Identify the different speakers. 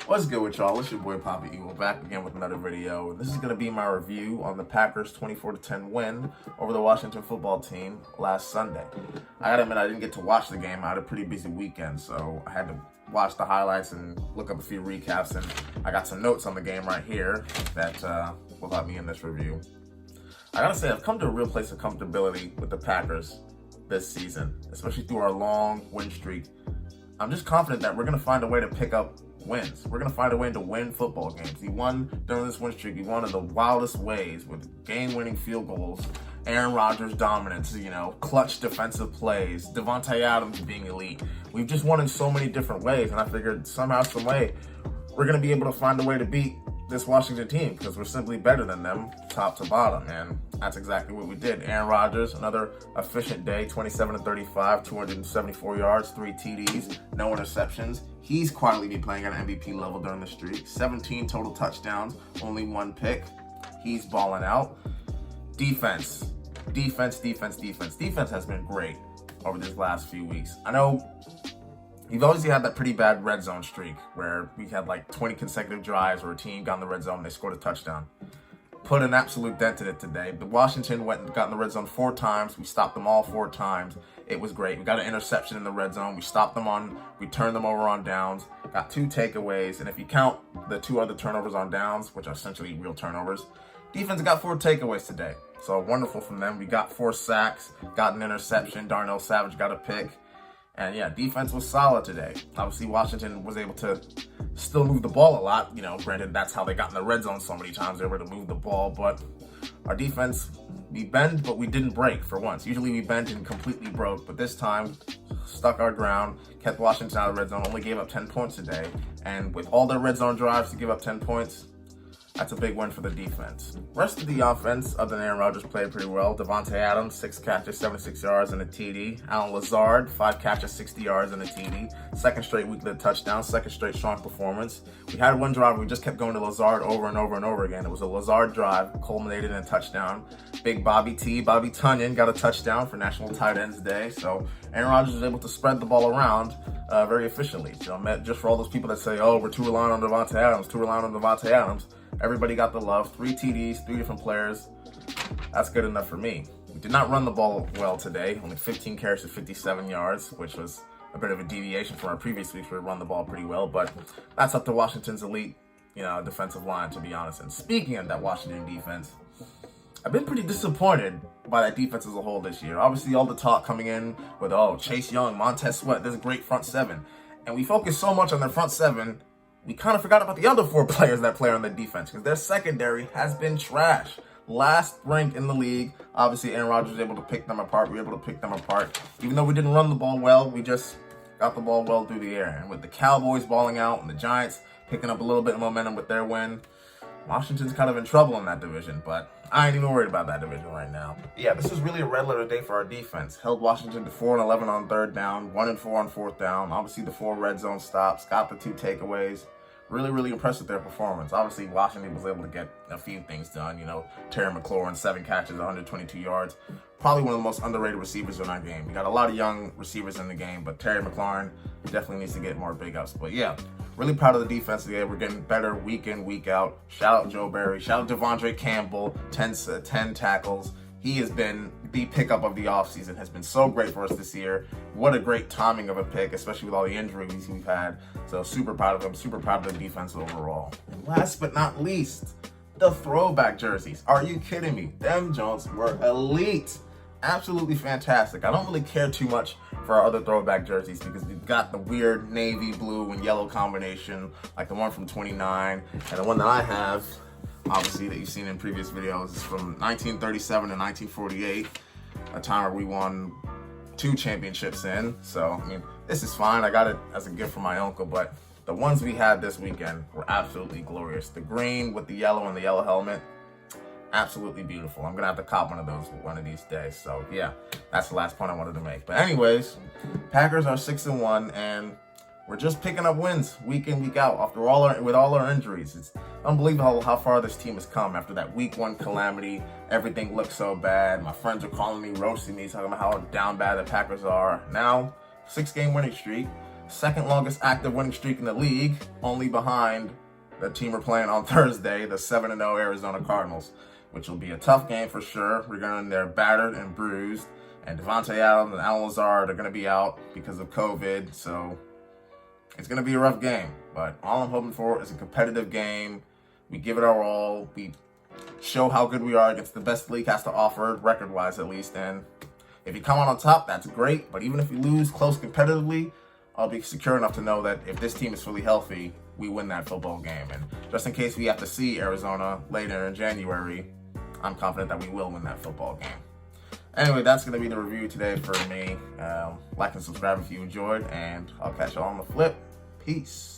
Speaker 1: What's good with y'all? It's your boy Poppy Eagle back again with another video. This is going to be my review on the Packers 24-10 win over the Washington football team last Sunday. I gotta admit, I didn't get to watch the game. I had a pretty busy weekend, so I had to watch the highlights and look up a few recaps, and I got some notes on the game right here that will help me in this review. I gotta say, I've come to a real place of comfortability with the Packers this season, especially through our long win streak. I'm just confident that we're going to find a way to pick up wins. We're going to find a way to win football games. We won during this win streak. We won in the wildest ways with game-winning field goals, Aaron Rodgers' dominance, clutch defensive plays, Devontae Adams being elite. We've just won in so many different ways, and I figured somehow, some way, we're going to be able to find a way to beat this Washington team because we're simply better than them top to bottom, and that's exactly what we did. Aaron Rodgers, another efficient day, 27-35, 274 yards, 3 TDs, no interceptions. He's quietly been playing at an MVP level during the streak. 17 total touchdowns, only 1 pick. He's balling out. Defense has been great over these last few weeks. I know you've always had that pretty bad red zone streak where we had like 20 consecutive drives where a team got in the red zone and they scored a touchdown. Put an absolute dent in it today. The Washington went and got in the red zone 4 times. We stopped them all 4 times. It was great. We got an interception in the red zone. We stopped them we turned them over on downs, got 2 takeaways. And if you count the 2 other turnovers on downs, which are essentially real turnovers, defense got 4 takeaways today. So wonderful from them. We got 4 sacks, got an interception. Darnell Savage got a pick. And yeah, defense was solid today. Obviously, Washington was able to still move the ball a lot. Granted, that's how they got in the red zone so many times. They were able to move the ball. But our defense, we bend, but we didn't break for once. Usually we bend and completely broke. But this time, stuck our ground, kept Washington out of the red zone, only gave up 10 points today. And with all their red zone drives to give up 10 points, that's a big win for the defense. Rest of the offense, other than Aaron Rodgers, played pretty well. Devontae Adams, 6 catches, 76 yards, and a TD. Allen Lazard, 5 catches, 60 yards, and a TD. Second straight week with a touchdown, second straight strong performance. We had one drive where we just kept going to Lazard over and over and over again. It was a Lazard drive, culminated in a touchdown. Big Bobby Tunyon got a touchdown for National Tight Ends Day. So Aaron Rodgers was able to spread the ball around very efficiently. So just for all those people that say, oh, we're too reliant on Devontae Adams, everybody got the love. 3 TDs, 3 different players. That's good enough for me. We did not run the ball well today. Only 15 carries for 57 yards, which was a bit of a deviation from our previous weeks where we run the ball pretty well. But that's up to Washington's elite, defensive line, to be honest. And speaking of that Washington defense, I've been pretty disappointed by that defense as a whole this year. Obviously, all the talk coming in with, Chase Young, Montez Sweat, this great front 7. And we focused so much on their front 7, we kind of forgot about the other 4 players that play on the defense because their secondary has been trash. Last rank in the league. Obviously, Aaron Rodgers was able to pick them apart. We were able to pick them apart. Even though we didn't run the ball well, we just got the ball well through the air. And with the Cowboys balling out and the Giants picking up a little bit of momentum with their win, Washington's kind of in trouble in that division, but I ain't even worried about that division right now. Yeah, this is really a red letter day for our defense. Held Washington to 4-11 on 3rd down, 1-4 on 4th down. Obviously, the 4 red zone stops, got the 2 takeaways. Really, really impressed with their performance. Obviously, Washington was able to get a few things done. Terry McLaurin, 7 catches, 122 yards. Probably one of the most underrated receivers in our game. We got a lot of young receivers in the game, but Terry McLaurin definitely needs to get more big ups. But yeah, really proud of the defense today. We're getting better week in, week out. Shout out Joe Barry. Shout out Devondre Campbell, 10 tackles. He has been the pickup of the offseason, has been so great for us this year. What a great timing of a pick, especially with all the injuries we've had. So super proud of him, super proud of the defense overall. And last but not least, the throwback jerseys. Are you kidding me? Them Jones were elite. Absolutely fantastic. I don't really care too much for our other throwback jerseys because we've got the weird navy blue and yellow combination, like the one from 29, and the one that I have, obviously, that you've seen in previous videos, is from 1937 and 1948, a time where we won 2 championships in. So, this is fine. I got it as a gift from my uncle, but the ones we had this weekend were absolutely glorious. The green with the yellow and the yellow helmet, absolutely beautiful. I'm going to have to cop one of those one of these days. So, yeah, that's the last point I wanted to make. But anyways, Packers are 6-1, and we're just picking up wins week in, week out with all our injuries. It's unbelievable how far this team has come after that week 1 calamity. Everything looked so bad. My friends are calling me, roasting me, talking about how down bad the Packers are. Now, 6-game winning streak. second longest active winning streak in the league, only behind the team we're playing on Thursday, the 7-0 Arizona Cardinals, which will be a tough game for sure. Regarding they're battered and bruised, and Devontae Adams and Alan Lazard are going to be out because of COVID, so it's going to be a rough game. But all I'm hoping for is a competitive game. We give it our all. We show how good we are against the best the league has to offer, record-wise at least. And if you come out on top, that's great. But even if we lose close competitively, I'll be secure enough to know that if this team is fully healthy, we win that football game. And just in case we have to see Arizona later in January, I'm confident that we will win that football game. Anyway, that's going to be the review today for me. Like and subscribe if you enjoyed, and I'll catch y'all on the flip. Peace.